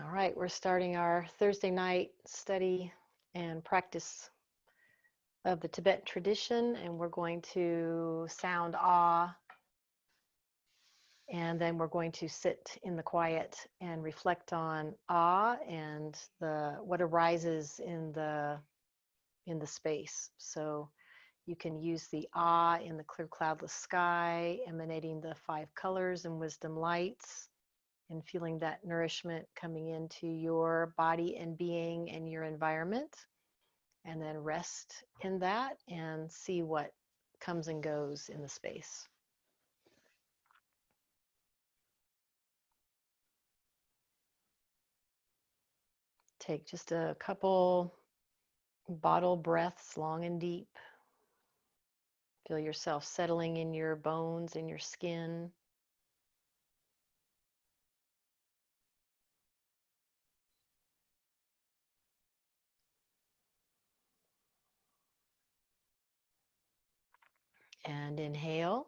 All right, we're starting our Thursday night study and practice of the Tibetan tradition, and we're going to sound awe, and then we're going to sit in the quiet and reflect on awe and what arises in the space. So you can use the awe in the clear cloudless sky, emanating the 5 colors and wisdom lights, and feeling that nourishment coming into your body and being and your environment, and then rest in that and see what comes and goes in the space. Take just a couple bottle breaths, long and deep. Feel yourself settling in your bones, in your skin. And inhale.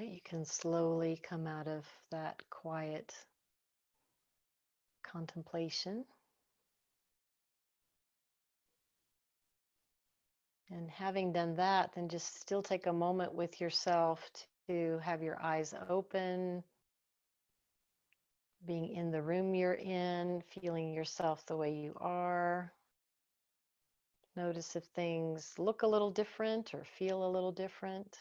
right, you can slowly come out of that quiet contemplation. And having done that, then just still take a moment with yourself to have your eyes open, being in the room you're in, feeling yourself the way you are. Notice if things look a little different or feel a little different.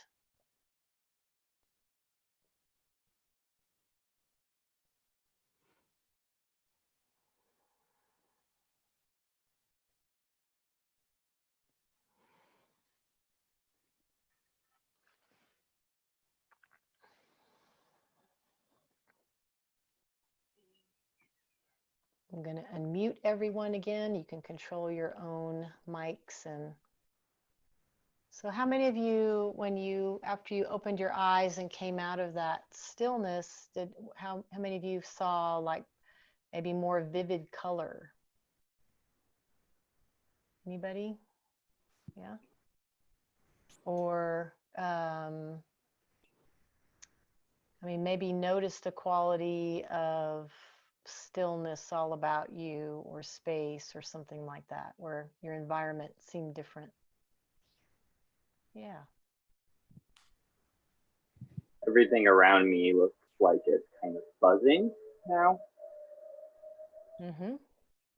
I'm going to unmute everyone again. You can control your own mics. And so how many of you, after you opened your eyes and came out of that stillness, how many of you saw like maybe more vivid color? Anybody? Yeah. Or, I mean, maybe notice the quality of stillness all about you, or space, or something like that, where your environment seemed different. Yeah. Everything around me looks like it's kind of buzzing now. Mm-hmm.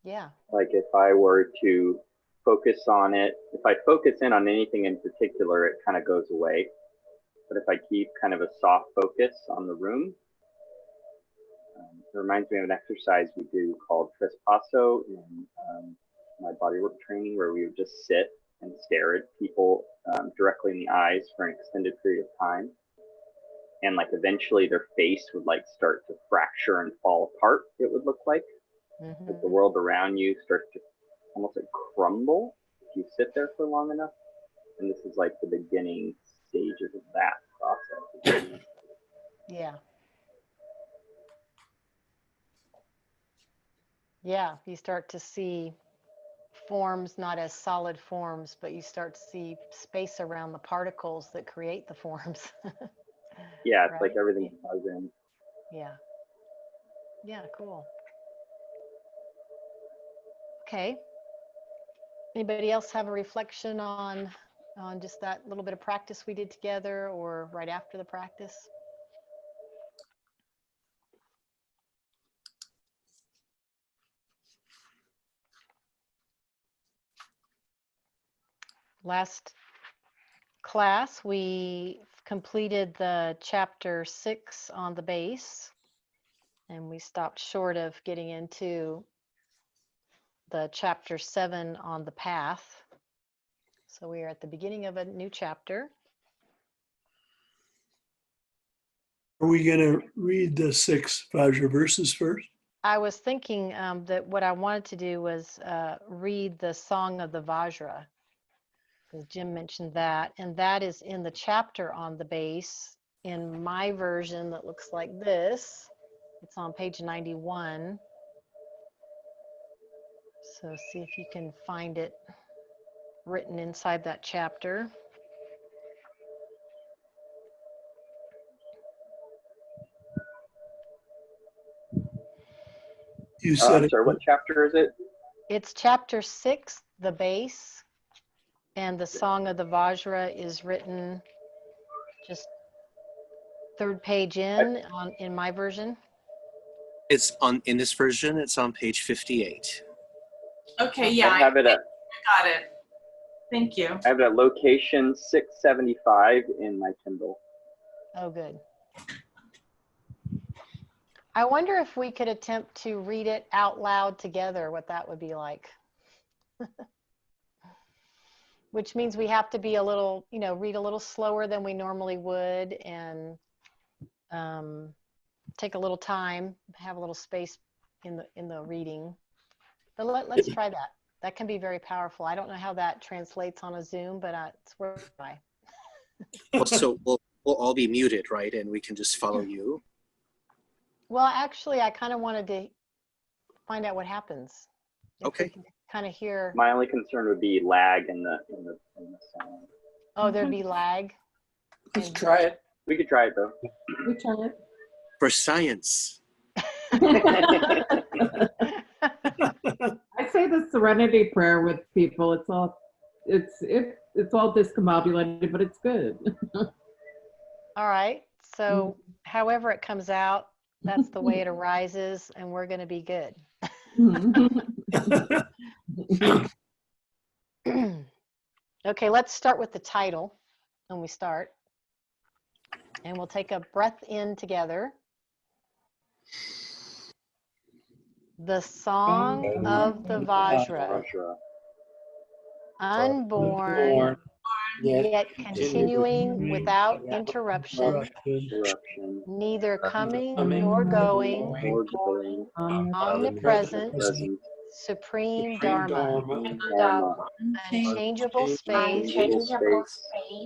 Yeah. Like if I were to focus on it, if I focus in on anything in particular, it kind of goes away. But if I keep kind of a soft focus on the room, it reminds me of an exercise we do called trespasso in my bodywork training, where we would just sit and stare at people directly in the eyes for an extended period of time. And like eventually their face would like start to fracture and fall apart, it would look like. Mm-hmm. Like the world around you starts to almost like crumble if you sit there for long enough. And this is like the beginning stages of that process. Yeah. Yeah, you start to see forms not as solid forms, but you start to see space around the particles that create the forms. Yeah, it's right? like everything's buzzing. Yeah. Yeah, cool. Okay. Anybody else have a reflection on just that little bit of practice we did together, or right after the practice? Last class, we completed the chapter 6 on the base, and we stopped short of getting into the chapter 7 on the path. So we are at the beginning of a new chapter. Are we going to read the 6 Vajra verses first? I was thinking that what I wanted to do was read the Song of the Vajra, because Jim mentioned that, and that is in the chapter on the base. In my version that looks like this, it's on page 91. So see if you can find it written inside that chapter. You said I'm sorry, what chapter is it? It's chapter 6, the base, and the Song of the Vajra is written just third page in my version. It's in this version, it's on page 58. Okay, yeah, I have it at, I got it. Thank you. I have it at location 675 in my Kindle. Oh, good. I wonder if we could attempt to read it out loud together, what that would be like. Which means we have to be a little, read a little slower than we normally would, and take a little time, have a little space in the reading. But let's try that. That can be very powerful. I don't know how that translates on a Zoom, but it's worth a try. Well, so we'll all be muted, right? And we can just follow you. Well, actually, I kind of wanted to find out what happens. Okay. If we can kind of hear. My only concern would be lag in the sound. Oh, there'd be lag. Let's try it. We could try it though. We try it. For science. I say the Serenity Prayer with people. It's all discombobulated, but it's good. All right. So however it comes out, that's the way it arises, and we're going to be good. Okay, let's start with the title when we start. And we'll take a breath in together. The Song of the Vajra, unborn, yet continuing without interruption, neither coming nor going, omnipresent, supreme Dharma, unchangeable space,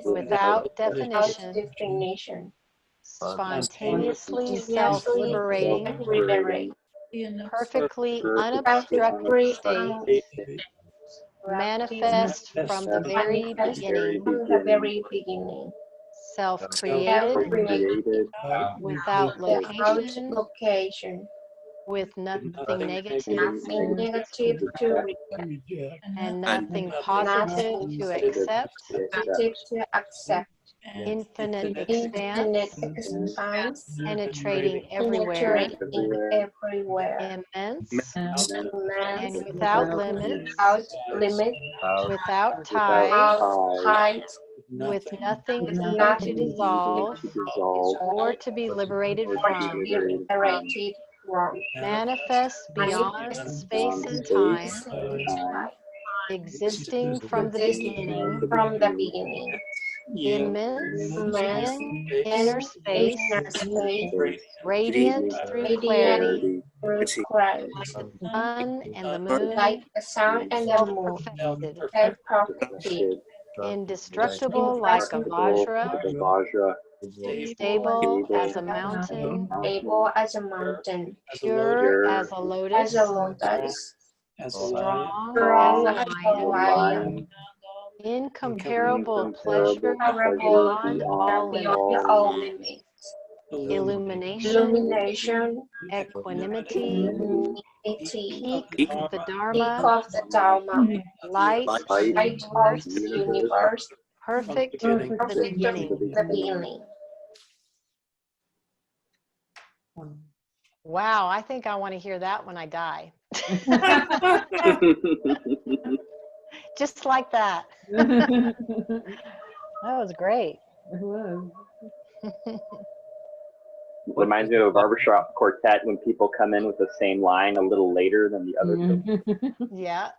without definition, spontaneously self-liberating, perfectly unobstructed state, manifest from the very beginning, self-created, without location, with nothing negative to Reject. and nothing positive to accept, infinite expanse, penetrating everywhere, immense and without limits, without ties, with nothing either to dissolve or to be liberated from, manifest beyond space and time, existing from the beginning, immense in inner space, radiant through clarity, like the sun and the moon, self-perfected, indestructible like a vajra, stable as a mountain, pure as a lotus, strong as a lion, incomparable pleasure beyond all limits, illumination, equanimity, peak of the Dharma, light of the universe, perfect from the beginning. Wow, I think I want to hear that when I die. Just like that. That was great. Reminds me of a barbershop quartet when people come in with the same line a little later than the other. Yeah.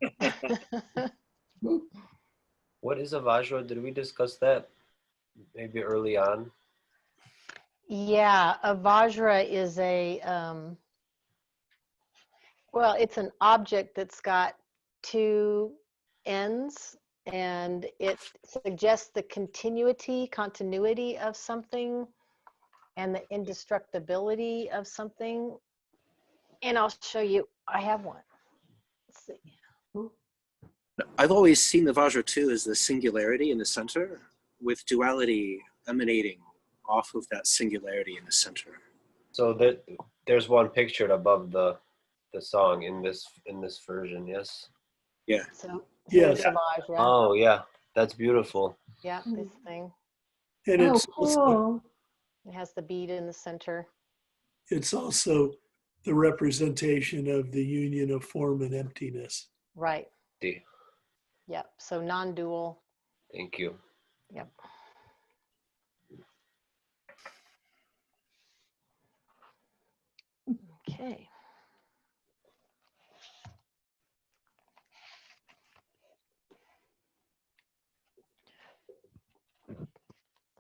What is a Vajra? Did we discuss that maybe early on? Yeah, a vajra is well, it's an object that's got two ends, and it suggests the continuity of something and the indestructibility of something. And I'll show you, I have one. Let's see. I've always seen the Vajra too as the singularity in the center, with duality emanating off of that singularity in the center. So there's one pictured above the song in this version, yes? Yeah. So Yes. here's a vajra. Oh yeah, that's beautiful. Yeah, this thing. And it's also, It has the bead in the center. it's also the representation of the union of form and emptiness. Right. See. Yep. So non-dual. Thank you. Yep. Okay.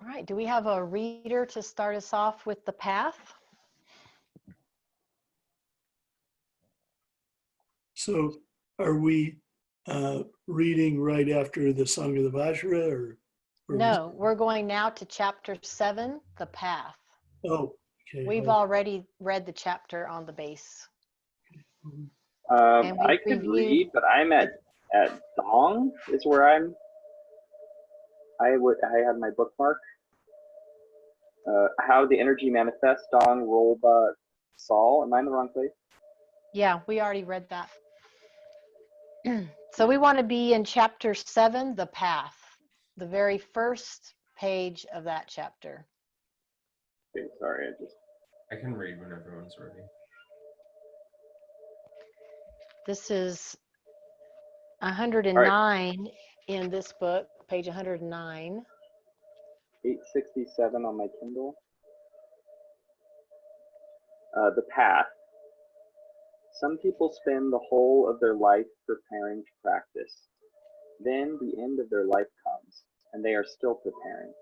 All right. Do we have a reader to start us off with the path? So are we reading right after the Song of the Vajra, or No, we're going now to chapter 7, the path. Oh, okay. We've already read the chapter on the base. I could read, but I'm at Dong is where I have my bookmark. How the energy manifests, Dong, Rolba, Sol. Am I in the wrong place? Yeah, we already read that. So we want to be in chapter 7, the path, the very first page of that chapter. Okay, sorry, I can read when everyone's ready. This is 109 in this book, page 109. 867 on my Kindle. The path. Some people spend the whole of their life preparing to practice. Then the end of their life comes, and they are still preparing.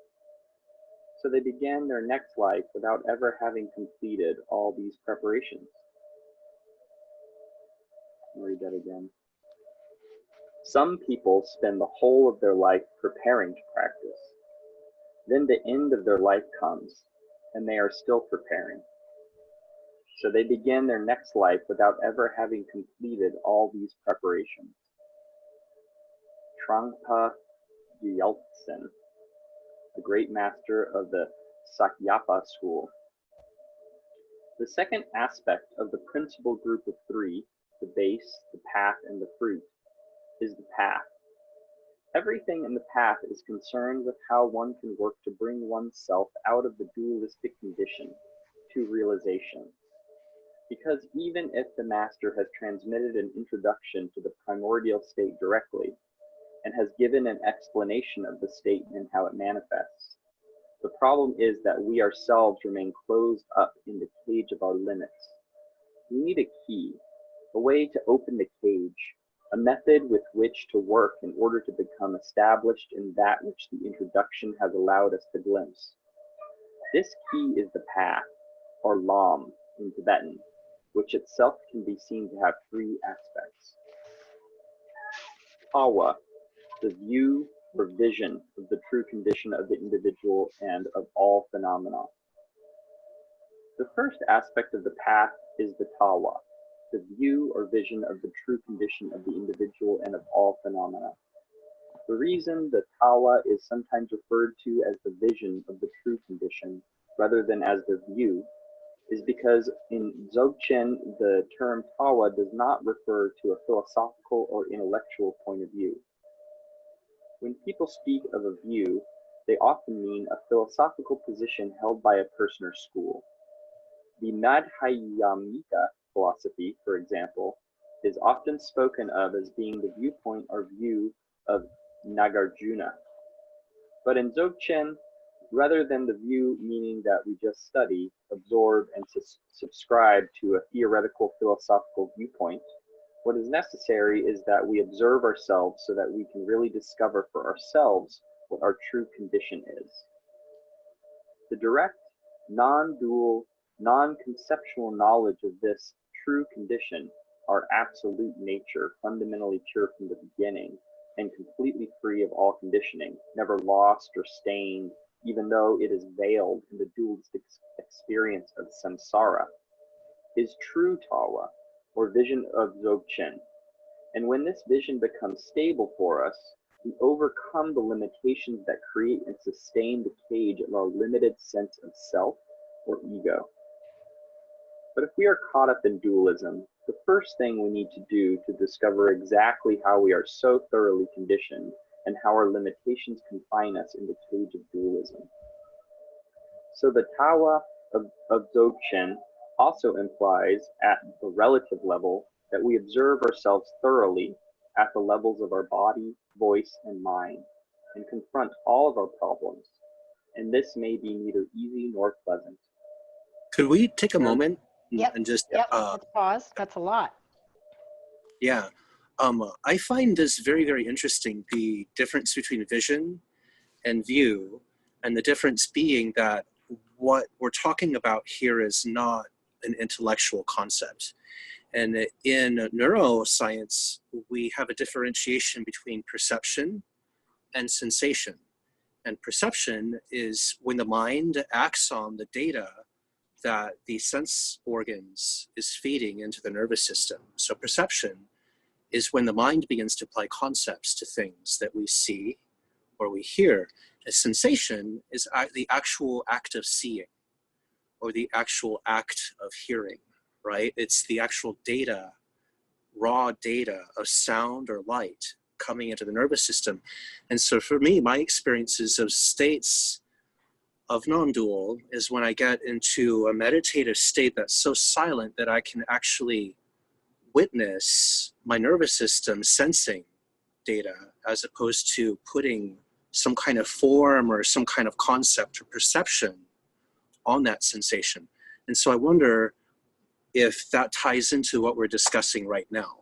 So they begin their next life without ever having completed all these preparations. I'll read that again. Some people spend the whole of their life preparing to practice. Then the end of their life comes, and they are still preparing. So they begin their next life without ever having completed all these preparations. Trungpa Gyaltsen, the great master of the Sakyapa school. The second aspect of the principal group of three, the base, the path, and the fruit, is the path. Everything in the path is concerned with how one can work to bring oneself out of the dualistic condition to realization. Because even if the master has transmitted an introduction to the primordial state directly, and has given an explanation of the state and how it manifests, the problem is that we ourselves remain closed up in the cage of our limits. We need a key, a way to open the cage, a method with which to work in order to become established in that which the introduction has allowed us to glimpse. This key is the path, or lam in Tibetan, which itself can be seen to have three aspects. Tawa, the view or vision of the true condition of the individual and of all phenomena. The first aspect of the path is the tawa, the view or vision of the true condition of the individual and of all phenomena. The reason the tawa is sometimes referred to as the vision of the true condition rather than as the view is because in Dzogchen the term tawa does not refer to a philosophical or intellectual point of view. When people speak of a view, they often mean a philosophical position held by a person or school. The Madhyamika philosophy, for example, is often spoken of as being the viewpoint or view of Nagarjuna. But in Dzogchen, rather than the view meaning that we just study, absorb, and subscribe to a theoretical philosophical viewpoint, what is necessary is that we observe ourselves so that we can really discover for ourselves what our true condition is. The direct, non-dual, non-conceptual knowledge of this true condition, our absolute nature, fundamentally pure from the beginning, and completely free of all conditioning, never lost or stained, even though it is veiled in the dualistic experience of samsara, is true tawa, or vision of Dzogchen. And when this vision becomes stable for us, we overcome the limitations that create and sustain the cage of our limited sense of self or ego. But if we are caught up in dualism, the first thing we need to do to discover exactly how we are so thoroughly conditioned and how our limitations confine us in the cage of dualism. So the tawa of Dzogchen also implies at the relative level that we observe ourselves thoroughly at the levels of our body, voice, and mind, and confront all of our problems. And this may be neither easy nor pleasant. Could we take a moment Yep. and just Yep, let's pause. That's a lot. yeah. I find this very, very interesting, the difference between vision and view, and the difference being that what we're talking about here is not an intellectual concept. And in neuroscience, we have a differentiation between perception and sensation. And perception is when the mind acts on the data that the sense organs is feeding into the nervous system. So perception is when the mind begins to apply concepts to things that we see or we hear. A sensation is the actual act of seeing or the actual act of hearing, right? It's the actual data, raw data of sound or light coming into the nervous system. And so for me, my experiences of states of non-dual is when I get into a meditative state that's so silent that I can actually witness my nervous system sensing data as opposed to putting some kind of form or some kind of concept or perception on that sensation. And so I wonder if that ties into what we're discussing right now.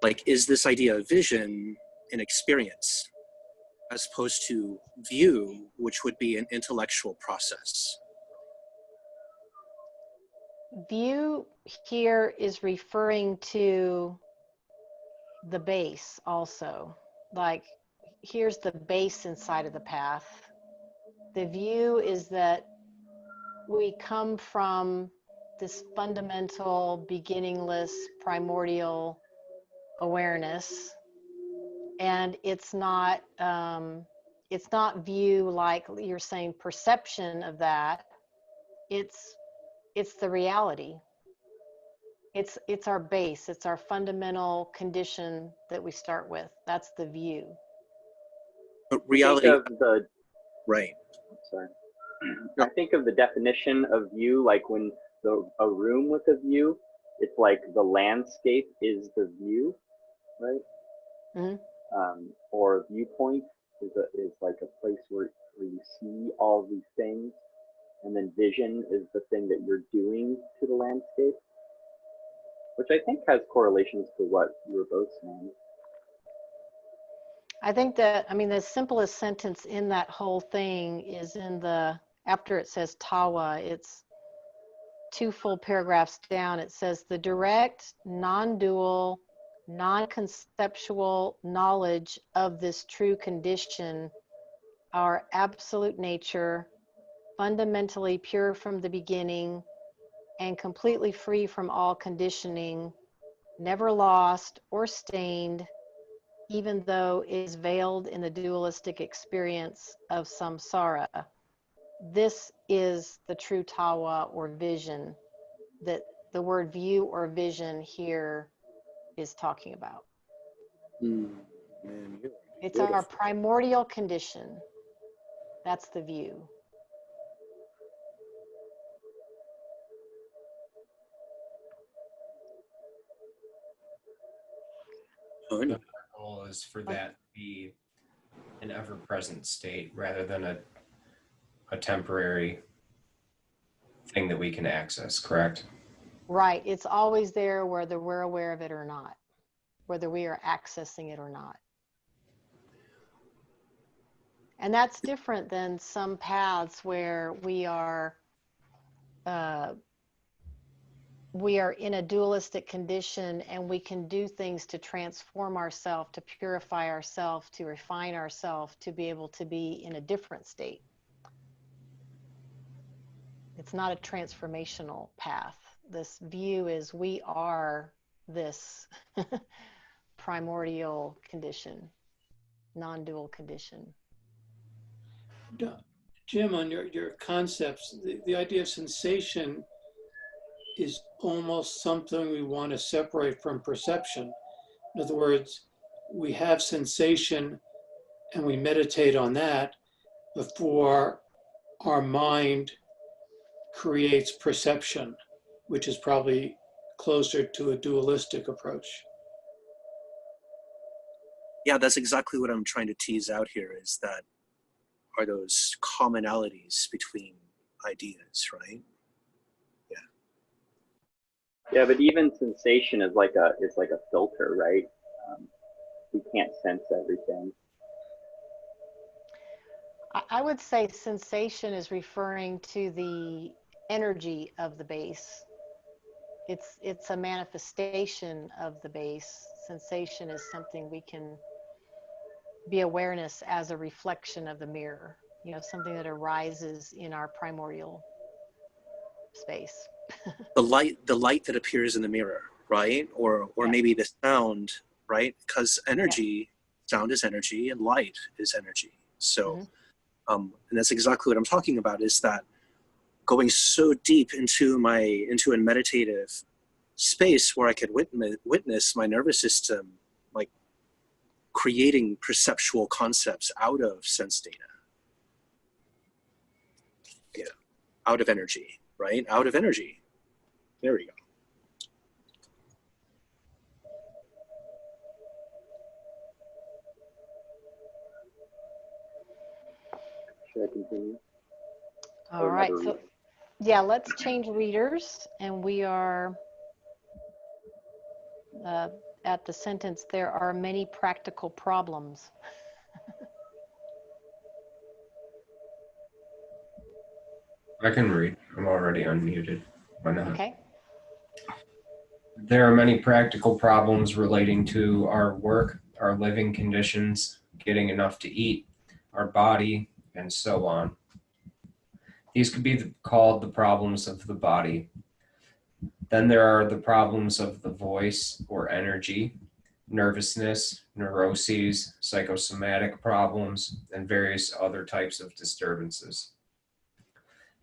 Like, is this idea of vision an experience as opposed to view, which would be an intellectual process? View here is referring to the base also. Like, here's the base inside of the path. The view is that we come from this fundamental, beginningless, primordial awareness, and it's not view like you're saying perception of that. It's the reality. It's our base. It's our fundamental condition that we start with. That's the view. But I reality, think of the right. sorry. I think of the definition of view like when a room with a view, it's like the landscape is the view, right? Mm-hmm. Or a viewpoint is like a place where you see all these things, and then vision is the thing that you're doing to the landscape, which I think has correlations to what you were both saying. I think that, I mean, the simplest sentence in that whole thing is in the, after it says tawa, it's 2 full paragraphs down. It says the direct, non-dual, non-conceptual knowledge of this true condition, our absolute nature, fundamentally pure from the beginning and completely free from all conditioning, never lost or stained, even though it is veiled in the dualistic experience of samsara. This is the true tawa or vision that the word view or vision here is talking about. Man, you're It's our beautiful. primordial condition. That's the view. Oh, The goal is for that to be an ever-present state rather than a temporary thing that we can access, correct? Right. It's always there whether we're aware of it or not, whether we are accessing it or not. And that's different than some paths where we are in a dualistic condition and we can do things to transform ourselves, to purify ourselves, to refine ourselves, to be able to be in a different state. It's not a transformational path. This view is we are this primordial condition, non-dual condition. Jim, on your concepts, the idea of sensation is almost something we want to separate from perception. In other words, we have sensation and we meditate on that before our mind creates perception, which is probably closer to a dualistic approach. yeah, that's exactly what I'm trying to tease out here, is that are those commonalities between ideas, right? Yeah, but even sensation is like a filter, right? We can't sense everything. I would say sensation is referring to the energy of the base. It's a manifestation of the base. Sensation is something we can be awareness as a reflection of the mirror, you know, something that arises in our primordial space. The light that appears in the mirror, right? Or Yeah. maybe the sound, right? Because energy, sound is energy, and light is energy. So, and that's exactly what I'm talking about. Is that going so deep into a meditative space where I could witness my nervous system, like creating perceptual concepts out of sense data. Yeah, out of energy, right? Out of energy. There we go. Should I continue? All Or right. another So, reader? yeah, let's change readers. And we are at the sentence, there are many practical problems. I can read. I'm already unmuted. Why not? Okay. There are many practical problems relating to our work, our living conditions, getting enough to eat, our body, and so on. These could be called the problems of the body. Then there are the problems of the voice or energy, nervousness, neuroses, psychosomatic problems, and various other types of disturbances.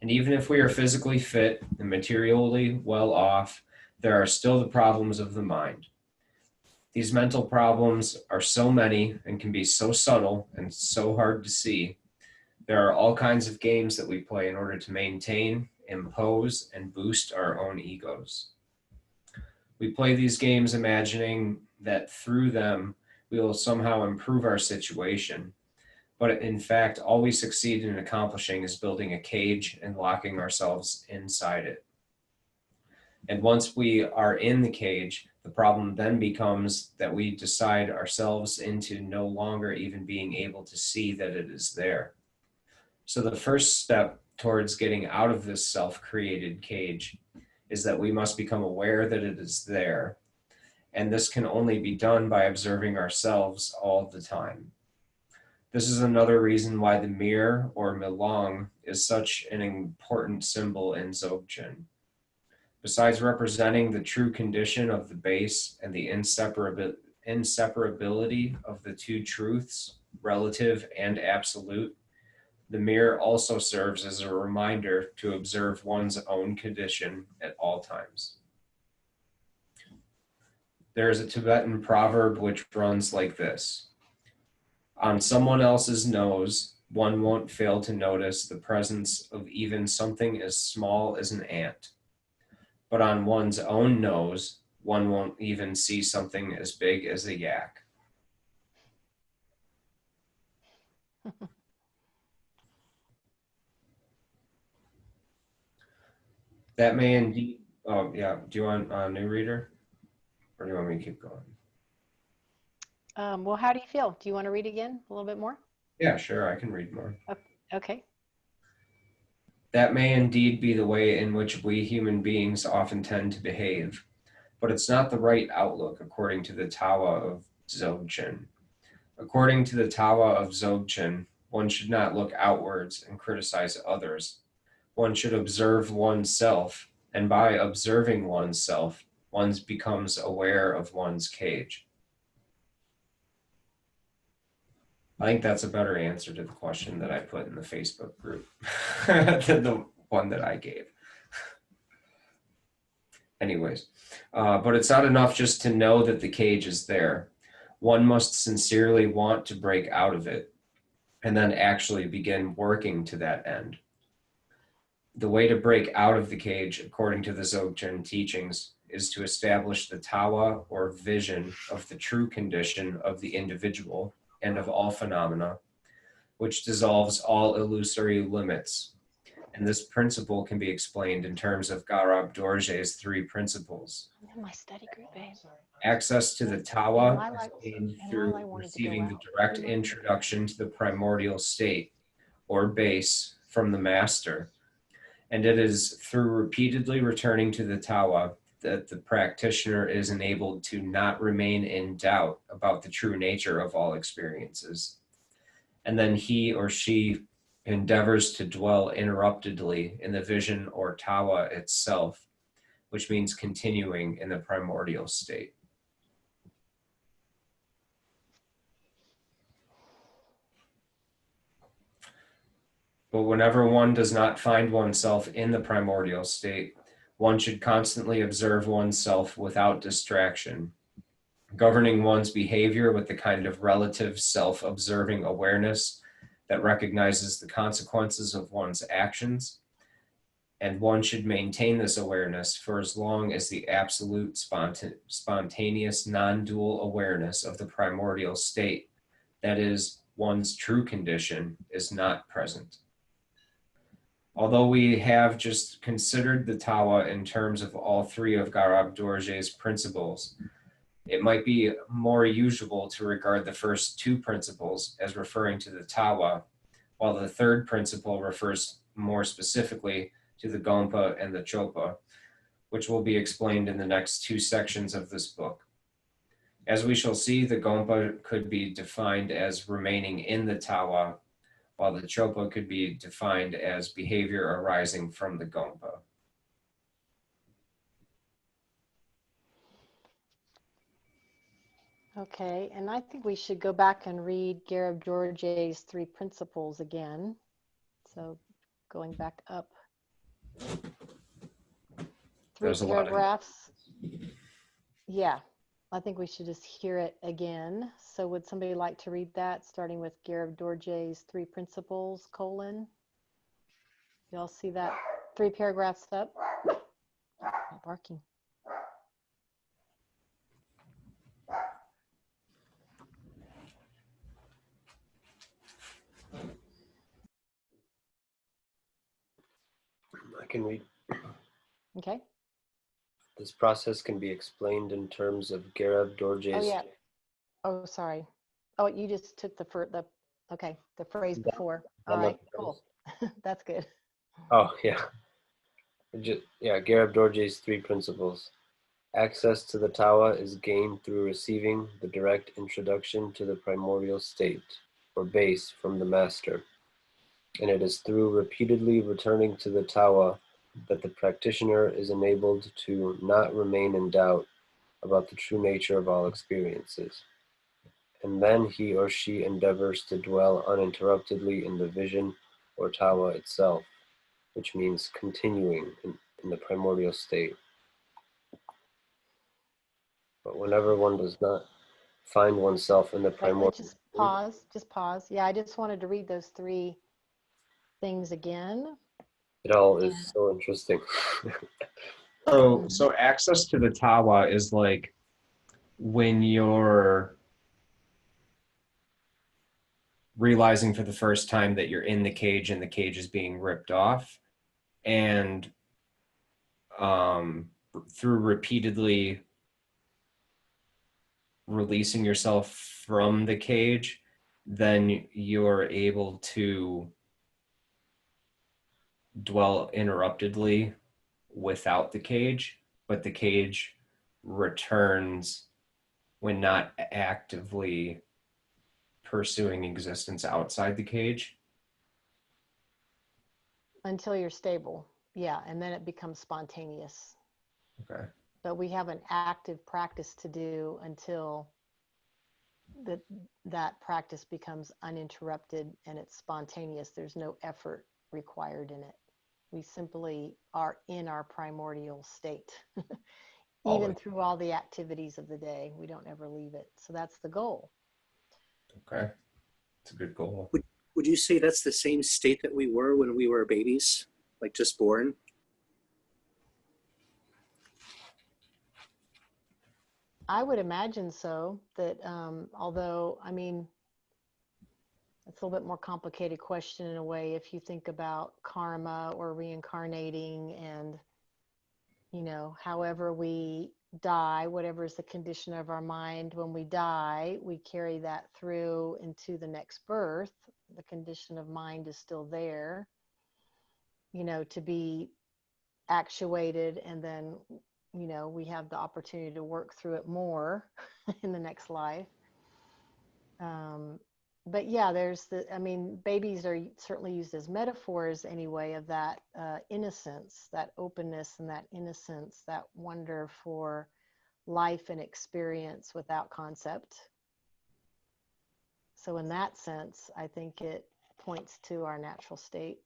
And even if we are physically fit and materially well off, there are still the problems of the mind. These mental problems are so many and can be so subtle and so hard to see. There are all kinds of games that we play in order to maintain, impose, and boost our own egos. We play these games imagining that through them we will somehow improve our situation. But in fact, all we succeed in accomplishing is building a cage and locking ourselves inside it. And once we are in the cage, the problem then becomes that we decide ourselves into no longer even being able to see that it is there. So the first step towards getting out of this self-created cage is that we must become aware that it is there. And this can only be done by observing ourselves all the time. This is another reason why the mirror or milong is such an important symbol in Dzogchen. Besides representing the true condition of the base and the inseparability of the two truths, relative and absolute, the mirror also serves as a reminder to observe one's own condition at all times. There is a Tibetan proverb which runs like this: on someone else's nose, one won't fail to notice the presence of even something as small as an ant. But on one's own nose, one won't even see something as big as a yak. That may indeed, oh yeah, do you want a new reader? Or do you want me to keep going? Well, how do you feel? Do you want to read again a little bit more? Yeah, sure, I can read more. Okay. That may indeed be the way in which we human beings often tend to behave, but it's not the right outlook according to the Tawa of Dzogchen. According to the Tawa of Dzogchen, one should not look outwards and criticize others. One should observe oneself, and by observing oneself, one becomes aware of one's cage. I think that's a better answer to the question that I put in the Facebook group than the one that I gave. Anyways, but it's not enough just to know that the cage is there. One must sincerely want to break out of it and then actually begin working to that end. The way to break out of the cage, according to the Dzogchen teachings, is to establish the tawa or vision of the true condition of the individual and of all phenomena, which dissolves all illusory limits. And this principle can be explained in terms of Garab Dorje's three principles. I'm in my study group, babe. Access to the And Tawa Lila- is gained and through Lila wanted to go receiving the out. direct introduction to the primordial state or base from the master. And it is through repeatedly returning to the Tawa that the practitioner is enabled to not remain in doubt about the true nature of all experiences. And then he or she endeavors to dwell interruptedly in the vision or tawa itself, which means continuing in the primordial state. But whenever one does not find oneself in the primordial state, one should constantly observe oneself without distraction, governing one's behavior with the kind of relative self-observing awareness that recognizes the consequences of one's actions. And one should maintain this awareness for as long as the absolute spontaneous non-dual awareness of the primordial state, that is, one's true condition, is not present. Although we have just considered the Tawa in terms of all three of Garab Dorje's principles, it might be more usual to regard the first two principles as referring to the Tawa, while the third principle refers more specifically to the Gompa and the Chopa, which will be explained in the next two sections of this book. As we shall see, the Gompa could be defined as remaining in the Tawa, while the Chopa could be defined as behavior arising from the Gompa. Okay, and I think we should go back and read Garab Dorje's 3 principles again. So going back up 3 There's a lot of- paragraphs. Yeah, I think we should just hear it again. So would somebody like to read that, starting with Garab Dorje's 3 principles, colon? Y'all see that 3 paragraphs up? Not barking. I can read. Okay. This process can be explained in terms of Garab Dorje's. Oh yeah. Oh, sorry. Oh, you just took the phrase before. All right, cool. That's good. Oh yeah. Garab Dorje's 3 principles. Access to the Tawa is gained through receiving the direct introduction to the primordial state, or base, from the master. And it is through repeatedly returning to the Tawa that the practitioner is enabled to not remain in doubt about the true nature of all experiences. And then he or she endeavors to dwell uninterruptedly in the vision or Tawa itself, which means continuing in the primordial state. But whenever one does not find oneself in the primordial Just pause, Yeah, I just wanted to read those 3 things again. it all is so interesting. So access to the Tawa is like when you're realizing for the first time that you're in the cage and the cage is being ripped off, and through repeatedly releasing yourself from the cage, then you're able to dwell interruptedly without the cage, but the cage returns when not actively pursuing existence outside the cage. Until you're stable. Yeah, and then it becomes spontaneous. Okay. But we have an active practice to do until that practice becomes uninterrupted and it's spontaneous. There's no effort required in it. We simply are in our primordial state. Even through all the activities of the day, we don't ever leave it. So that's the goal. Okay. It's a good goal. Would you say that's the same state that we were when we were babies, like just born? I would imagine so, that although, I mean, it's a little bit more complicated question in a way if you think about karma or reincarnating and, you know, however we die, whatever is the condition of our mind when we die, we carry that through into the next birth. The condition of mind is still there, you know, to be actuated, and then, you know, we have the opportunity to work through it more in the next life. but yeah, there's the, I mean, babies are certainly used as metaphors anyway of that innocence, that openness and that innocence, that wonder for life and experience without concept. So in that sense, I think it points to our natural state.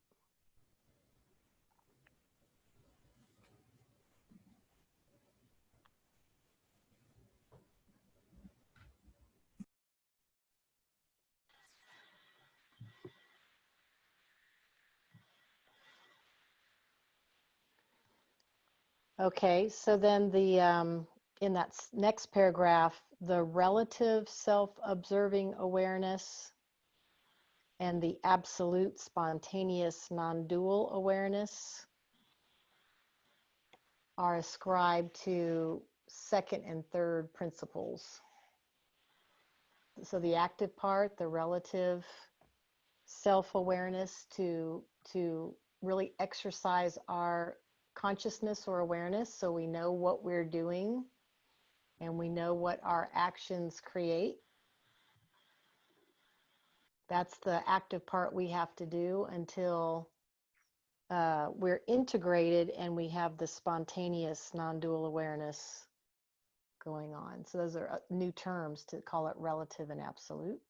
Okay, so then the in that next paragraph, the relative self-observing awareness and the absolute spontaneous non-dual awareness are ascribed to second and third principles. So the active part, the relative self-awareness to really exercise our consciousness or awareness, so we know what we're doing and we know what our actions create. That's the active part we have to do until we're integrated and we have the spontaneous non-dual awareness going on. So those are new terms to call it relative and absolute.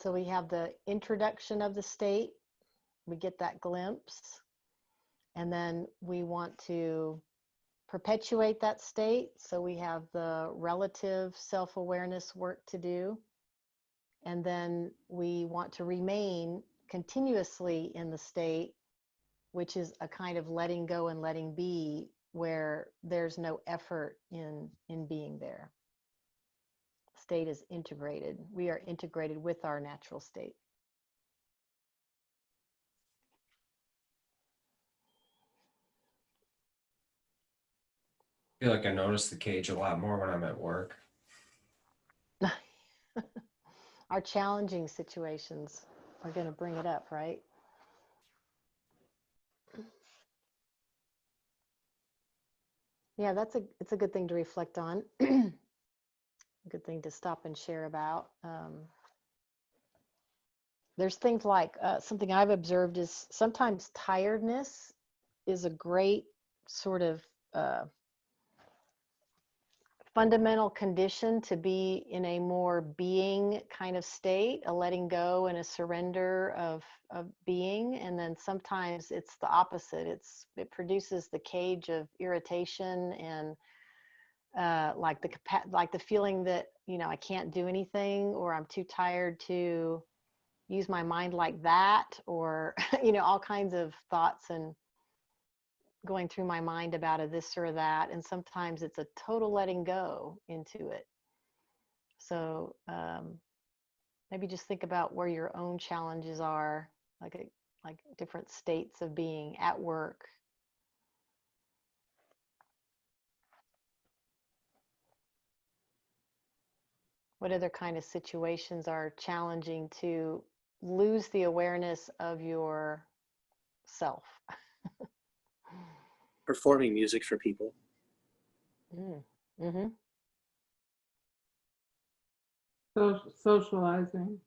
So we have the introduction of the state, we get that glimpse, and then we want to perpetuate that state. So we have the relative self-awareness work to do. And then we want to remain continuously in the state, which is a kind of letting go and letting be, where there's no effort in being there. State is integrated. We are integrated with our natural state. I feel like I notice the cage a lot more when I'm at work. Our challenging situations are going to bring it up, right? Yeah, it's a good thing to reflect on. A good thing to stop and share about. There's things like something I've observed is sometimes tiredness is a great sort of fundamental condition to be in a more being kind of state, a letting go and a surrender of being. And then sometimes it's the opposite. It produces the cage of irritation and like the feeling that, you know, I can't do anything, or I'm too tired to use my mind like that, or you know, all kinds of thoughts and going through my mind about a this or that. And sometimes it's a total letting go into it. So maybe just think about where your own challenges are, like different states of being at work. What other kind of situations are challenging to lose the awareness of your self? Performing music for people. Mm-hmm. Socializing,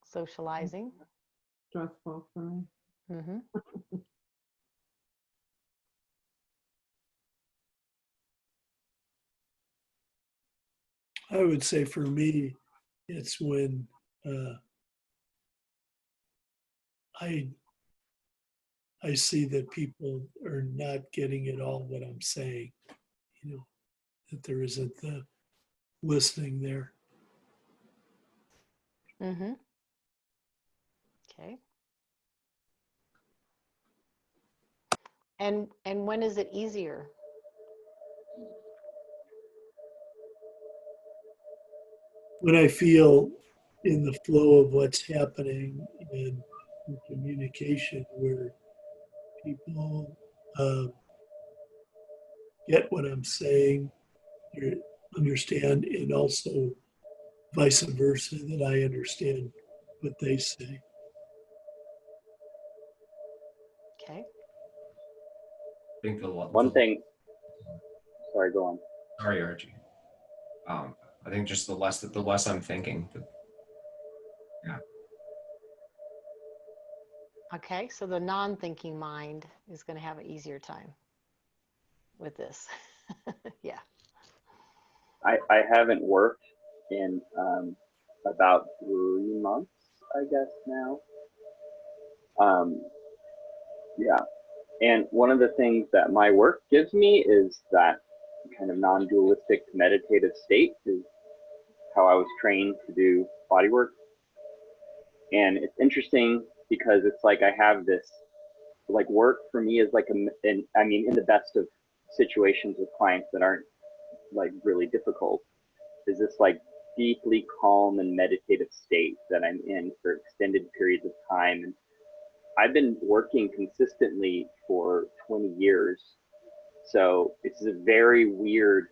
Socializing. stressful for me. Mm-hmm. I would say for me, it's when I see that people are not getting at all what I'm saying, you know, that there isn't the listening there. Mm-hmm. Okay. And when is it easier? When I feel in the flow of what's happening in communication, where people get what I'm saying, understand, and also vice versa, that I understand what they say. Okay. I think One thing, sorry, go on. Sorry, Archie. I think just the less I'm thinking. Yeah. Okay, so the non-thinking mind is going to have an easier time with this. Yeah. I haven't worked in about 3 months, I guess now. Yeah, and one of the things that my work gives me is that kind of non-dualistic meditative state is how I was trained to do body work. And it's interesting because it's like I have this, like, work for me is like I mean, in the best of situations with clients that aren't like really difficult, is this like deeply calm and meditative state that I'm in for extended periods of time. And I've been working consistently for 20 years. So it's a very weird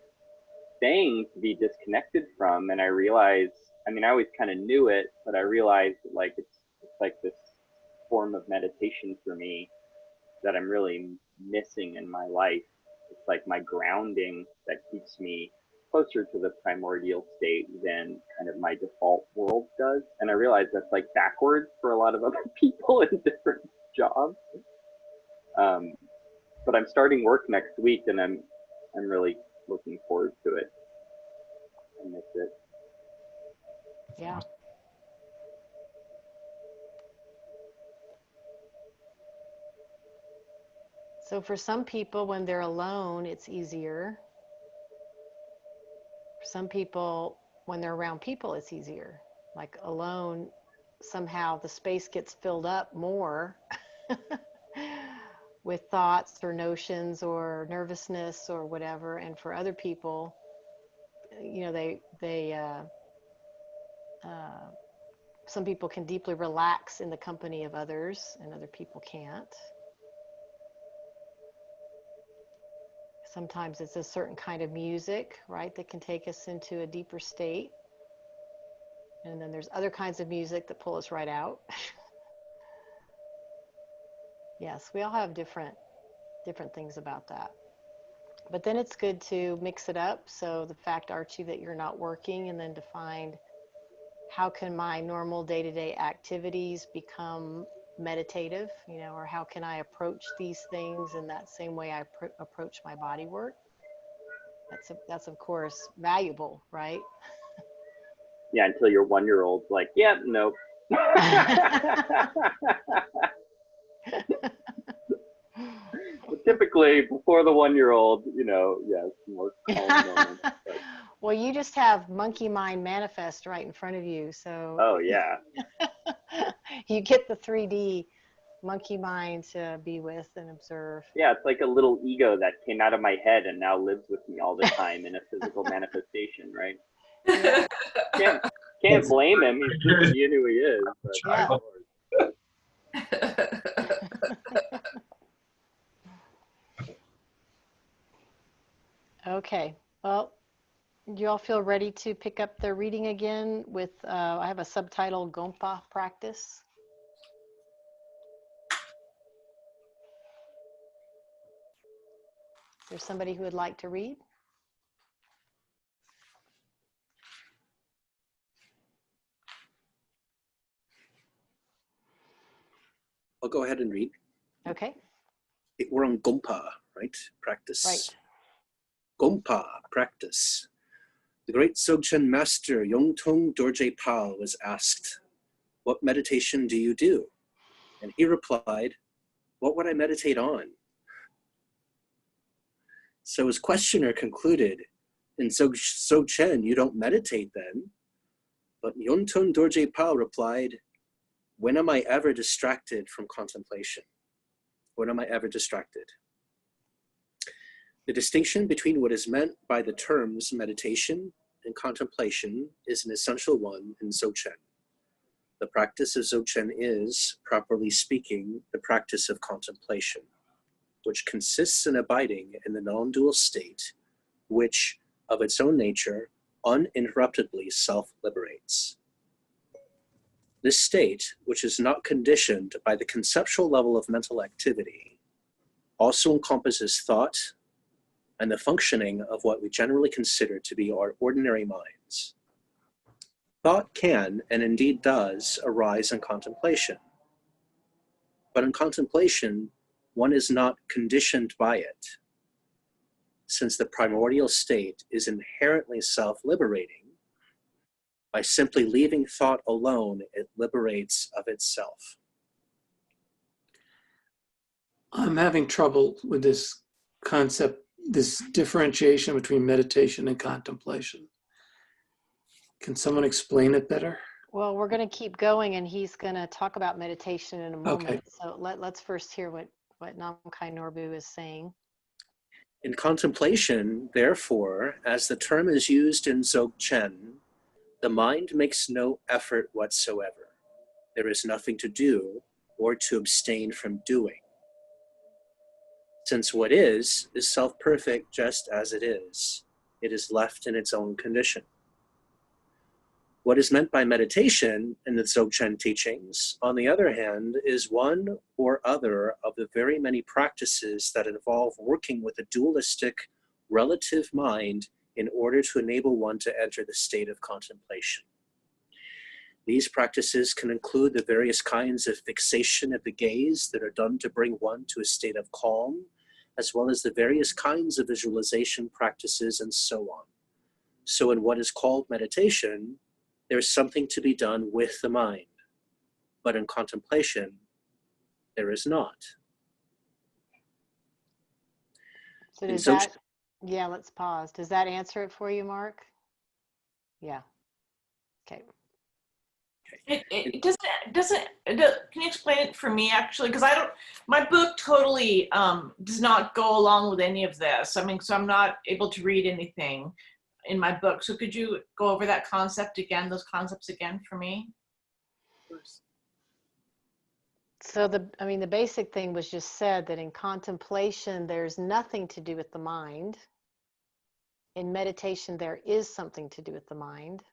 thing to be disconnected from. And I realized, I mean, I always kind of knew it, but I realized like it's like this form of meditation for me that I'm really missing in my life. It's like my grounding that keeps me closer to the primordial state than kind of my default world does. And I realize that's like backwards for a lot of other people in different jobs. But I'm starting work next week, and I'm really looking forward to it. I miss it. Yeah. So for some people, when they're alone, it's easier. For some people, when they're around people, it's easier. Like alone, somehow the space gets filled up more with thoughts or notions or nervousness or whatever. And for other people, you know, some people can deeply relax in the company of others, and other people can't. Sometimes it's a certain kind of music, right, that can take us into a deeper state. And then there's other kinds of music that pull us right out. Yes, we all have different things about that. But then it's good to mix it up. So the fact, Archie, that you're not working, and then to find how can my normal day-to-day activities become meditative, you know, or how can I approach these things in that same way I approach my body work. That's of course valuable, right? Yeah, until your 1-year-old's like, yeah, nope. But typically, before the 1-year-old, you know, yes, more calm moments. But... Well, you just have monkey mind manifest right in front of you, so. Oh yeah. You get the 3D monkey mind to be with and observe. Yeah, it's like a little ego that came out of my head and now lives with me all the time in a physical manifestation, right? Yeah. Can't blame him. He's just being who he is. But Yeah. Okay. Well, do you all feel ready to pick up the reading again with, I have a subtitle, Gompa Practice. Is there somebody who would like to read? I'll go ahead and read. Okay. We're on Gompa, right? Practice. Right. Gompa, practice. The great Dzogchen master Yongtung Dorje Pal was asked, "What meditation do you do?" And he replied, "What would I meditate on?" So his questioner concluded, "In Dzogchen, you don't meditate then?" But Yongtung Dorje Pal replied, "When am I ever distracted from contemplation? When am I ever distracted?" The distinction between what is meant by the terms meditation and contemplation is an essential one in Dzogchen. The practice of Dzogchen is, properly speaking, the practice of contemplation, which consists in abiding in the non-dual state, which, of its own nature, uninterruptedly self-liberates. This state, which is not conditioned by the conceptual level of mental activity, also encompasses thought and the functioning of what we generally consider to be our ordinary mind. minds. Thought can, and indeed does, arise in contemplation. But in contemplation, one is not conditioned by it, since the primordial state is inherently self-liberating. By simply leaving thought alone, it liberates of itself. I'm having trouble with this concept, this differentiation between meditation and contemplation. Can someone explain it better? Well, we're going to keep going, and he's going to talk about meditation in a moment. Okay. So let's first hear what Namkhai Norbu is saying. In contemplation, therefore, as the term is used in Dzogchen, the mind makes no effort whatsoever. There is nothing to do or to abstain from doing. Since what is self-perfect just as it is left in its own condition. What is meant by meditation in the Dzogchen teachings, on the other hand, is one or other of the very many practices that involve working with a dualistic, relative mind in order to enable one to enter the state of contemplation. These practices can include the various kinds of fixation of the gaze that are done to bring one to a state of calm, as well as the various kinds of visualization practices and so on. So in what is called meditation, there's something to be done with the mind, but in contemplation, there is not. So does that, yeah, let's pause. Does that answer it for you, Mark? Yeah. Okay. It doesn't, can you explain it for me actually? Because my book totally does not go along with any of this. I mean, so I'm not able to read anything in my book. So could you go over that concept again, those concepts again for me? So the basic thing was just said that in contemplation, there's nothing to do with the mind. In meditation, there is something to do with the mind.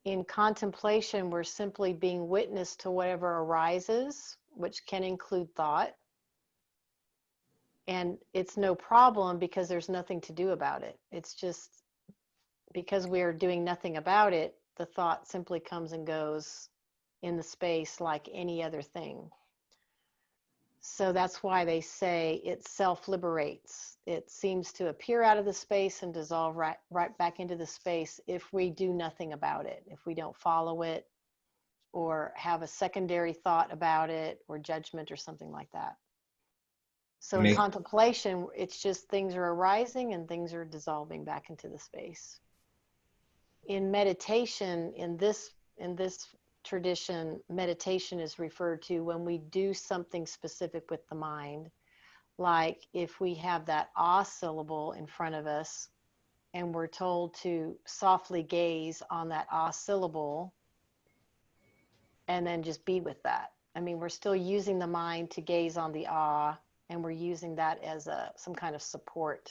In contemplation, we're simply being witness to whatever arises, which can include thought. And it's no problem because there's nothing to do about it. It's just because we're doing nothing about it, the thought simply comes and goes in the space like any other thing. So that's why they say it self-liberates. It seems to appear out of the space and dissolve right back into the space if we do nothing about it, if we don't follow it or have a secondary thought about it or judgment or something like that. So in contemplation, it's just things are arising and things are dissolving back into the space. In meditation, in this tradition, meditation is referred to when we do something specific with the mind. Like if we have that ah syllable in front of us and we're told to softly gaze on that ah syllable and then just be with that. I mean, we're still using the mind to gaze on the ah, and we're using that as some kind of support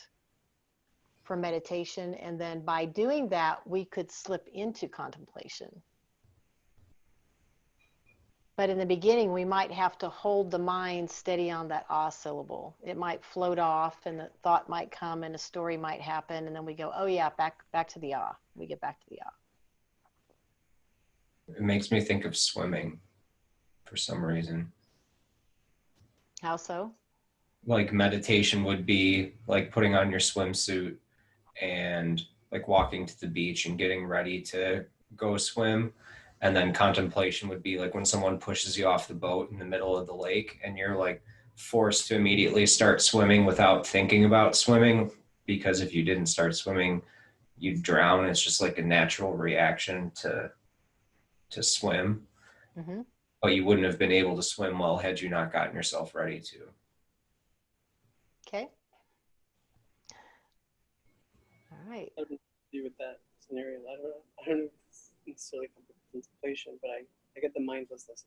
for meditation. And then by doing that, we could slip into contemplation. But in the beginning, we might have to hold the mind steady on that ah syllable. It might float off and the thought might come and a story might happen. And then we go, oh yeah, back to the ah. We get back to the ah. It makes me think of swimming for some reason. How so? Like meditation would be like putting on your swimsuit and like walking to the beach and getting ready to go swim. And then contemplation would be like when someone pushes you off the boat in the middle of the lake and you're like forced to immediately start swimming without thinking about swimming, because if you didn't start swimming, you'd drown. It's just like a natural reaction to swim. Mm-hmm. But you wouldn't have been able to swim well had you not gotten yourself ready to. Okay. All right. I would agree with that scenario. I don't know if it's necessarily contemplation, but I get the mindlessness.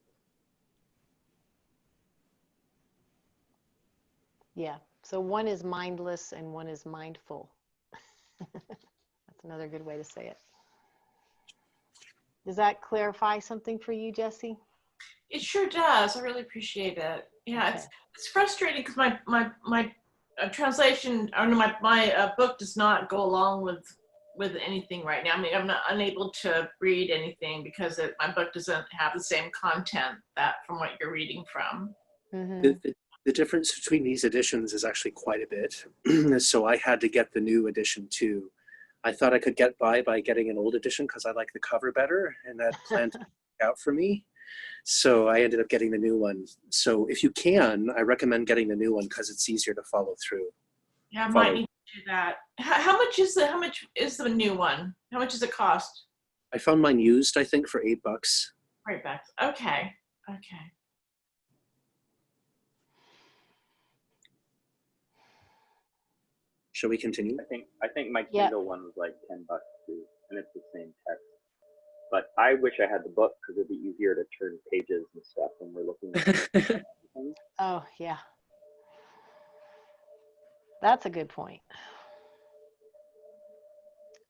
Yeah. So one is mindless and one is mindful. That's another good way to say it. Does that clarify something for you, Jesse? It sure does. I really appreciate it. Yeah, okay. It's frustrating because my translation, or my book does not go along with with anything right now. I mean, I'm not unable to read anything because my book doesn't have the same content that from what you're reading from. The difference between these editions is actually quite a bit. So I had to get the new edition too. I thought I could get by getting an old edition because I like the cover better, and that planned to work out for me. So I ended up getting the new one. So if you can, I recommend getting the new one because it's easier to follow through. Yeah, I might need to do that. How much is the new one? How much does it cost? I found mine used, I think, for $8. $8. Okay. Okay. Shall we continue? I think my Kindle one was like $10 too, and it's the same text. But I wish I had the book because it'd be easier to turn pages and stuff when we're looking at things. Oh, yeah. That's a good point.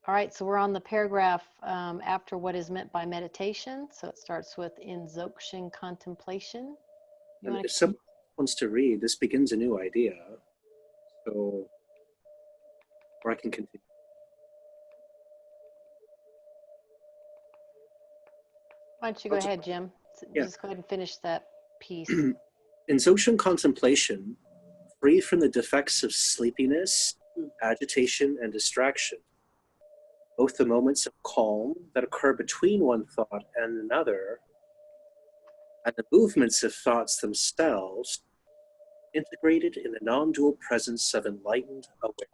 All right, so we're on the paragraph after what is meant by meditation. So it starts with in Dzogchen contemplation. If someone wants to read, this begins a new idea. So, or I can continue. Why don't you go ahead, Jim? Yeah. Just go ahead and finish that piece. In Dzogchen contemplation, free from the defects of sleepiness, agitation, and distraction, both the moments of calm that occur between one thought and another, and the movements of thoughts themselves, integrated in the non-dual presence of enlightened awareness.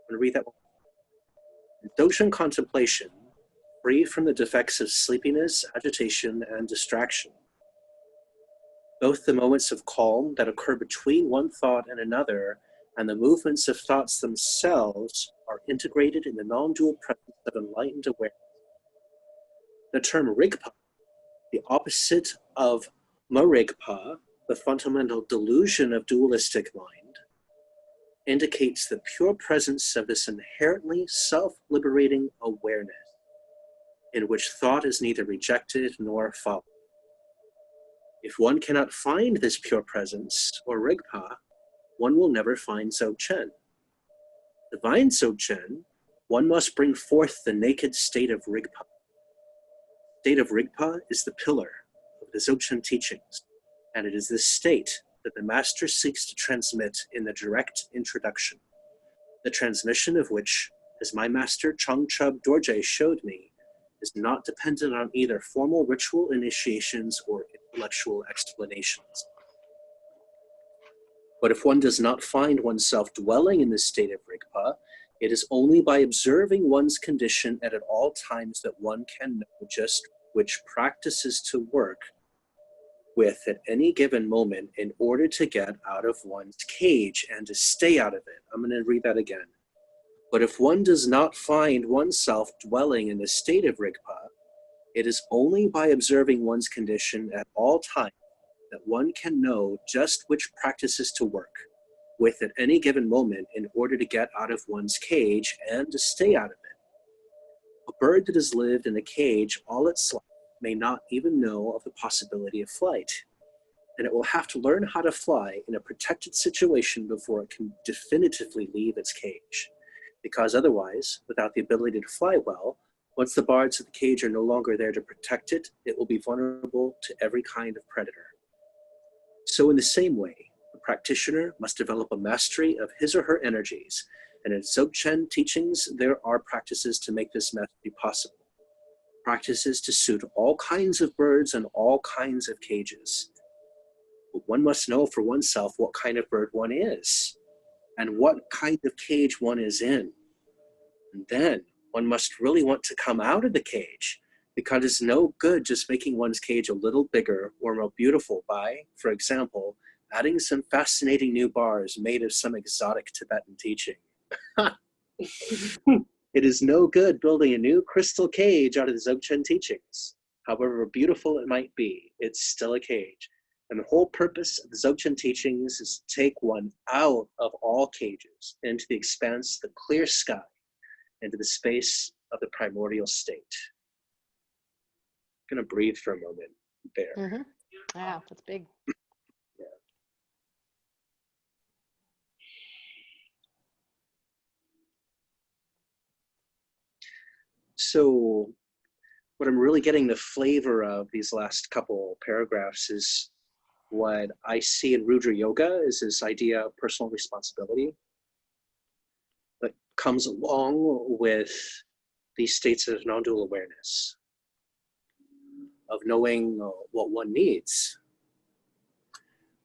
I'm going to read that one. In Dzogchen contemplation, free from the defects of sleepiness, agitation, and distraction, both the moments of calm that occur between one thought and another and the movements of thoughts themselves are integrated in the non-dual presence of enlightened awareness. The term Rigpa, the opposite of Marigpa, the fundamental delusion of dualistic mind, indicates the pure presence of this inherently self-liberating awareness in which thought is neither rejected nor followed. If one cannot find this pure presence, or Rigpa, one will never find Dzogchen. To find Dzogchen, one must bring forth the naked state of Rigpa. The state of Rigpa is the pillar of the Dzogchen teachings, and it is this state that the master seeks to transmit in the direct introduction, the transmission of which, as my master Changchub Dorje showed me, is not dependent on either formal ritual initiations or intellectual explanations. But if one does not find oneself dwelling in this state of Rigpa, it is only by observing one's condition at all times that one can know just which practices to work with at any given moment in order to get out of one's cage and to stay out of it. I'm going to read that again. But if one does not find oneself dwelling in the state of Rigpa, it is only by observing one's condition at all times that one can know just which practices to work with at any given moment in order to get out of one's cage and to stay out of it. A bird that has lived in a cage all its life may not even know of the possibility of flight, and it will have to learn how to fly in a protected situation before it can definitively leave its cage. Because otherwise, without the ability to fly well, once the bars of the cage are no longer there to protect it, it will be vulnerable to every kind of predator. So in the same way, a practitioner must develop a mastery of his or her energies, and in Dzogchen teachings, there are practices to make this mastery possible. Practices to suit all kinds of birds and all kinds of cages. But one must know for oneself what kind of bird one is, and what kind of cage one is in. And then one must really want to come out of the cage, because it's no good just making one's cage a little bigger or more beautiful by, for example, adding some fascinating new bars made of some exotic Tibetan teaching. It is no good building a new crystal cage out of the Dzogchen teachings. However beautiful it might be, it's still a cage. And the whole purpose of the Dzogchen teachings is to take one out of all cages, into the expanse, the clear sky, into the space of the primordial state. I'm going to breathe for a moment there. Mm-hmm. Yeah, that's big. Yeah. So what I'm really getting the flavor of these last couple paragraphs is what I see in Rudra Yoga is this idea of personal responsibility that comes along with these states of non-dual awareness, of knowing what one needs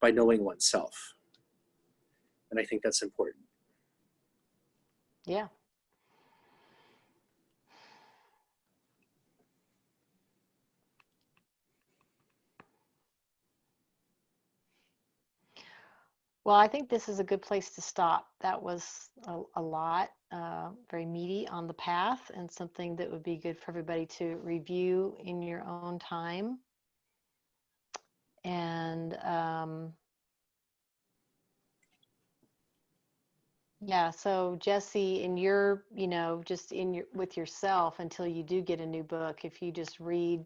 by knowing oneself. And I think that's important. Yeah. Well, I think this is a good place to stop. That was a lot, very meaty on the path, and something that would be good for everybody to review in your own time. And yeah, so Jesse, in your, just in your with yourself until you do get a new book, if you just read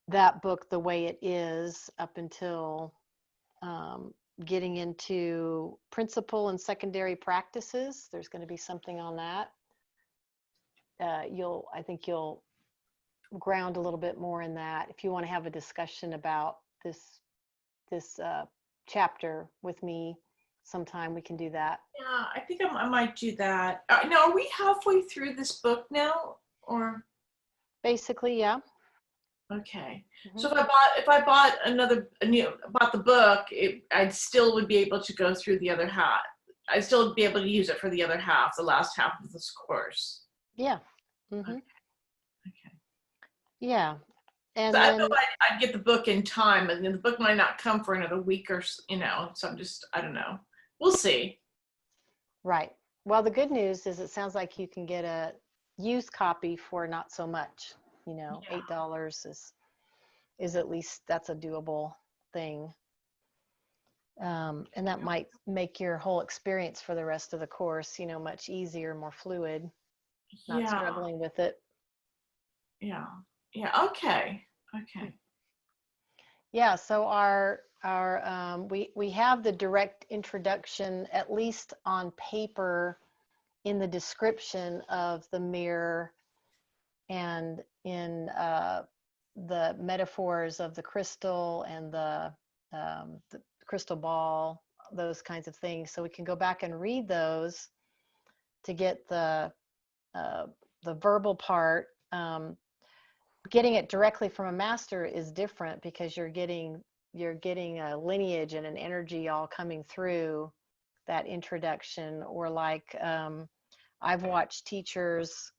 that book the way it is up until getting into principal and secondary practices, there's going to be something on that. I think you'll ground a little bit more in that. If you want to have a discussion about this chapter with me sometime, we can do that. Yeah, I think I might do that. Now, are we halfway through this book now, or? Basically, yeah. Okay. Mm-hmm. So if I bought bought the book, I still would be able to go through the other half. I'd still be able to use it for the other half, the last half of this course. Yeah. Mm-hmm. Okay. Yeah. And so then I thought I'd get the book in time, and then the book might not come for another week or so I'm just, I don't know. We'll see. right. Well, the good news is it sounds like you can get a used copy for not so much. Yeah. $8 is at least, that's a doable thing. And that might make your whole experience for the rest of the course, much easier, more fluid, not Yeah. struggling with it. Yeah. Yeah. Okay. Okay. Yeah. So we have the direct introduction, at least on paper, in the description of the mirror and in the metaphors of the crystal and the crystal ball, those kinds of things. So we can go back and read those to get the verbal part. Getting it directly from a master is different because you're getting a lineage and an energy all coming through that introduction. Or like I've watched teachers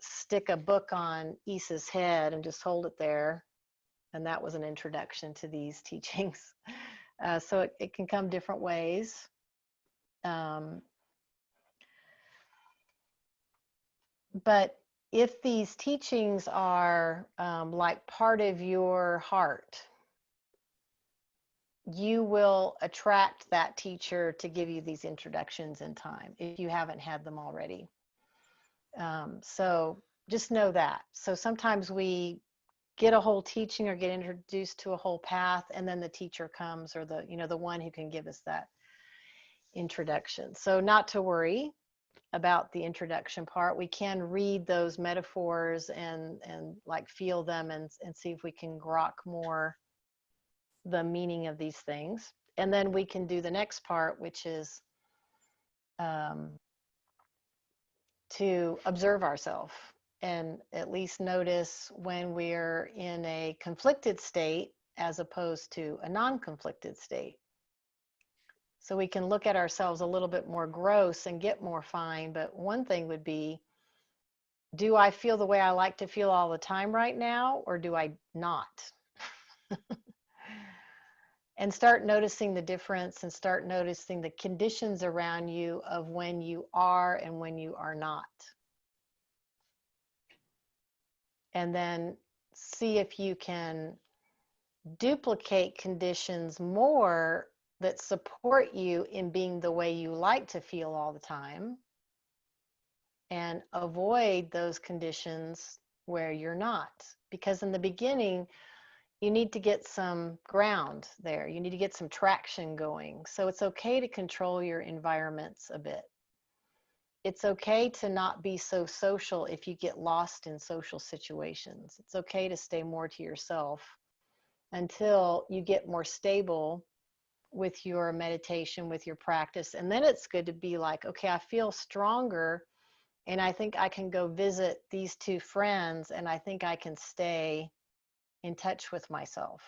stick a book on Isa's head and just hold it there, and that was an introduction to these teachings. So it can come different ways. But if these teachings are like part of your heart, you will attract that teacher to give you these introductions in time if you haven't had them already. So just know that. So sometimes we get a whole teaching or get introduced to a whole path, and then the teacher comes, or the one who can give us that introduction. So not to worry about the introduction part. We can read those metaphors and like feel them and see if we can grok more the meaning of these things. And then we can do the next part, which is to observe ourselves and at least notice when we're in a conflicted state as opposed to a non-conflicted state. So we can look at ourselves a little bit more gross and get more fine. But one thing would be, do I feel the way I like to feel all the time right now, or do I not? And start noticing the difference, and start noticing the conditions around you of when you are and when you are not. And then see if you can duplicate conditions more that support you in being the way you like to feel all the time, and avoid those conditions where you're not. Because in the beginning, you need to get some ground there. You need to get some traction going. So it's okay to control your environments a bit. it's okay to not be so social if you get lost in social situations. It's okay to stay more to yourself until you get more stable with your meditation, with your practice. And then it's good to be like, okay, I feel stronger and I think I can go visit these two friends and I think I can stay in touch with myself.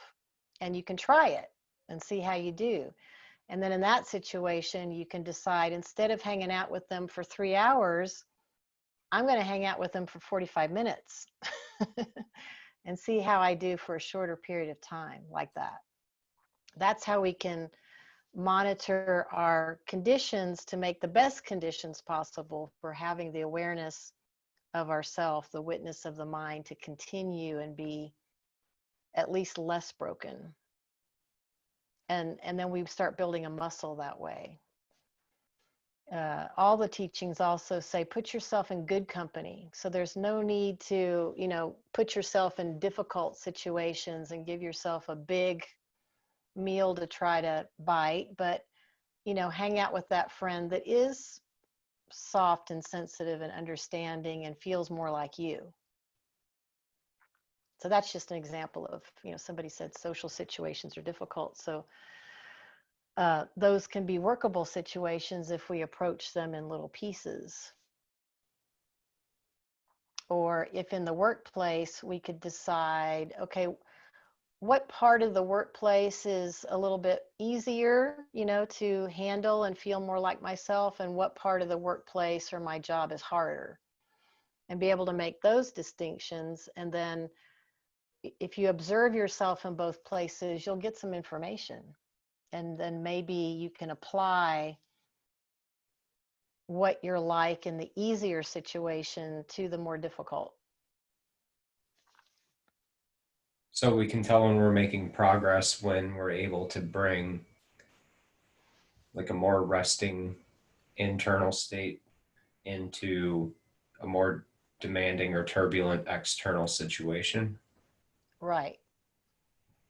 And you can try it and see how you do. And then in that situation, you can decide, instead of hanging out with them for 3 hours, I'm going to hang out with them for 45 minutes and see how I do for a shorter period of time, like that. That's how we can monitor our conditions to make the best conditions possible for having the awareness of ourself, the witness of the mind, to continue and be at least less broken. And then we start building a muscle that way. All the teachings also say, put yourself in good company. So there's no need to, put yourself in difficult situations and give yourself a big meal to try to bite, but, hang out with that friend that is soft and sensitive and understanding and feels more like you. So that's just an example of, somebody said social situations are difficult. So those can be workable situations if we approach them in little pieces. Or if in the workplace we could decide, okay, what part of the workplace is a little bit easier, to handle and feel more like myself, and what part of the workplace or my job is harder, and be able to make those distinctions. And then if you observe yourself in both places, you'll get some information. And then maybe you can apply what you're like in the easier situation to the more difficult. So we can tell when we're making progress when we're able to bring like a more resting internal state into a more demanding or turbulent external situation. Right.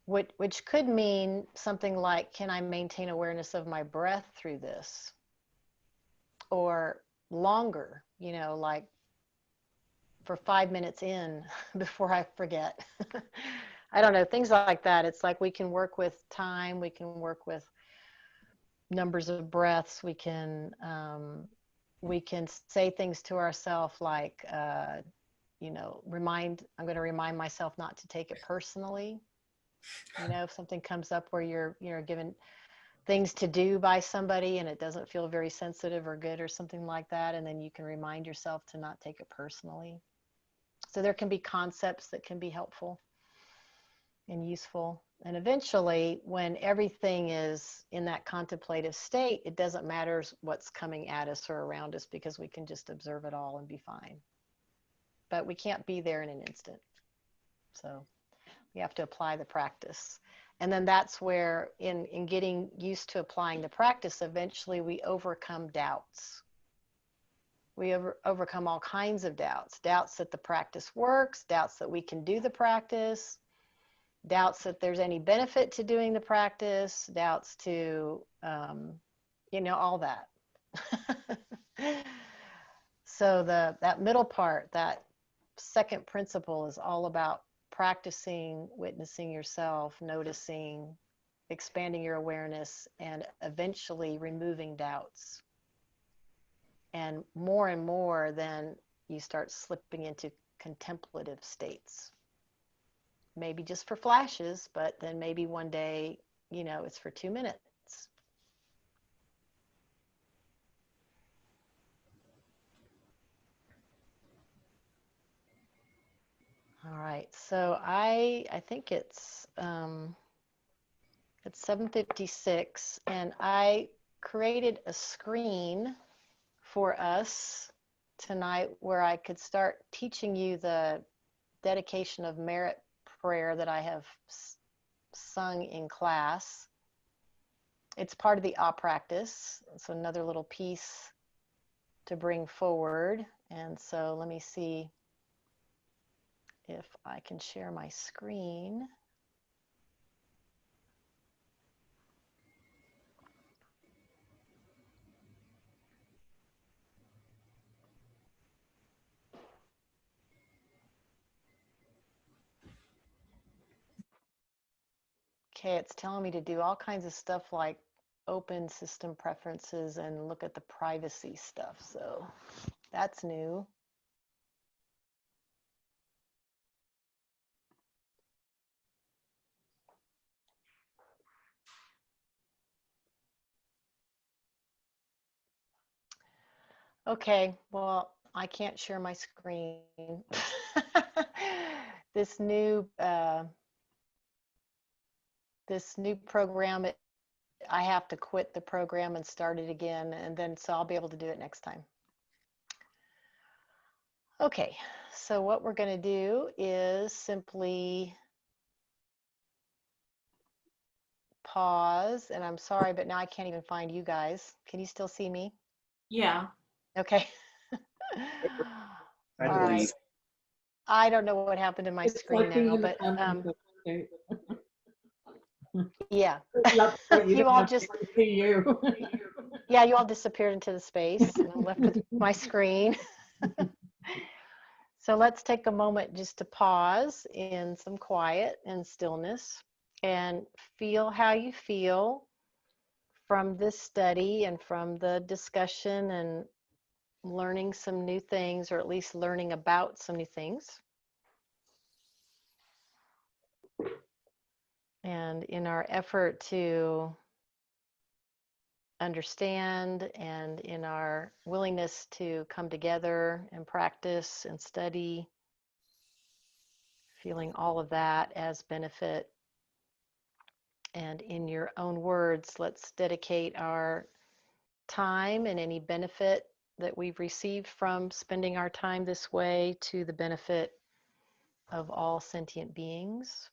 Which could mean something like, can I maintain awareness of my breath through this? Or longer, like for 5 minutes in before I forget. I don't know, things like that. It's like we can work with time, we can work with numbers of breaths, we can say things to ourselves like, I'm going to remind myself not to take it personally. If something comes up where you're given things to do by somebody and it doesn't feel very sensitive or good or something like that, and then you can remind yourself to not take it personally. So there can be concepts that can be helpful and useful. And eventually, when everything is in that contemplative state, it doesn't matter what's coming at us or around us, because we can just observe it all and be fine. But we can't be there in an instant. So we have to apply the practice. And then that's where, in getting used to applying the practice, eventually we overcome doubts. We overcome all kinds of doubts. Doubts that the practice works, doubts that we can do the practice, doubts that there's any benefit to doing the practice, doubts to, all that. So that middle part, that second principle, is all about practicing, witnessing yourself, noticing, expanding your awareness, and eventually removing doubts. And more, then you start slipping into contemplative states. Maybe just for flashes, but then maybe one day, it's for 2 minutes. All right, so I think it's 7:56, and I created a screen for us tonight where I could start teaching you the dedication of merit prayer that I have sung in class. It's part of the A practice. It's another little piece to bring forward. And so let me see if I can share my screen. Okay, it's telling me to do all kinds of stuff like open system preferences and look at the privacy stuff. So that's new. Okay, well, I can't share my screen. This new program, I have to quit the program and start it again, and then so I'll be able to do it next time. Okay, so what we're going to do is simply pause, and I'm sorry, but now I can't even find you guys. Can you still see me? Yeah. Okay. I All right. believe. I don't know what happened to my It's screen like being now, in the but conference state. yeah. That's right, you You didn't all have to just, see you. yeah, you all disappeared into the space, and I'm left with my screen. So let's take a moment just to pause in some quiet and stillness and feel how you feel from this study and from the discussion and learning some new things, or at least learning about some new things. And in our effort to understand, and in our willingness to come together and practice and study, feeling all of that as benefit. And in your own words, let's dedicate our time and any benefit that we've received from spending our time this way to the benefit of all sentient beings.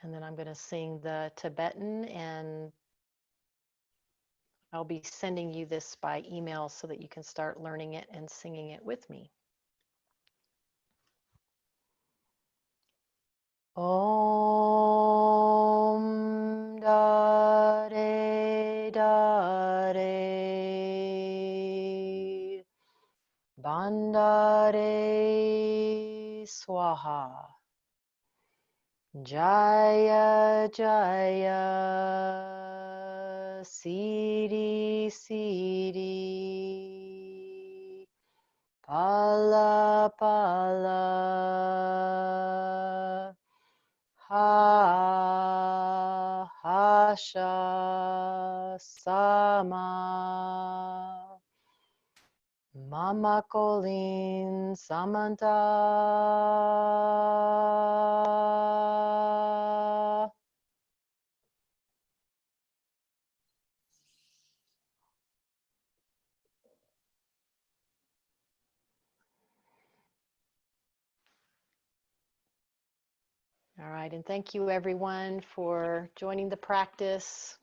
And then I'm going to sing the Tibetan, and I'll be sending you this by email so that you can start learning it and singing it with me. Om Dare Dare Bandare Swaha Jaya Jaya Siddhi Siddhi Pala Pala Ha Hasha Sama Mama Colleen Samanta. All right, and thank you everyone for joining the practice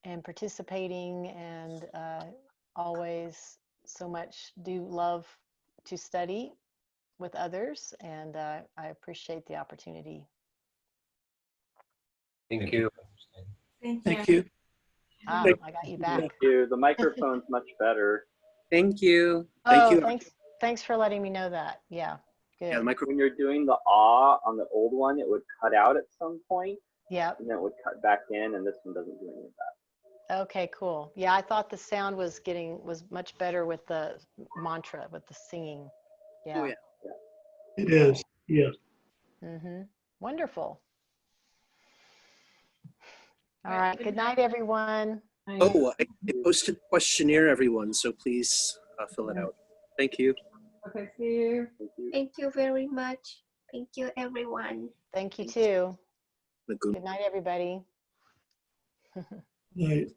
and participating, and always so much do love to study with others, and I appreciate the opportunity. Thank you. Thank you. Thank you. Ah, I got you back. Thank you. The microphone's much better. Thank you. Oh, Thank you. thanks for letting me know that. Yeah, good. Yeah, the microphone. When you're doing the ah on the old one, it would cut out at some point, Yep. and then it would cut back in, and this one doesn't do any of that. Okay, cool. Yeah, I thought the sound was much better with the mantra, with the singing. Yeah. Oh, yeah. It is, yeah. Mm-hmm. Wonderful. All Right, right. good Good night, everyone. Oh, I posted a questionnaire, everyone, so please fill it out. Thank you. Okay, see you. Thank you. Thank you very much. Thank you, everyone. Thank you too. The Google. Good night, everybody. Right.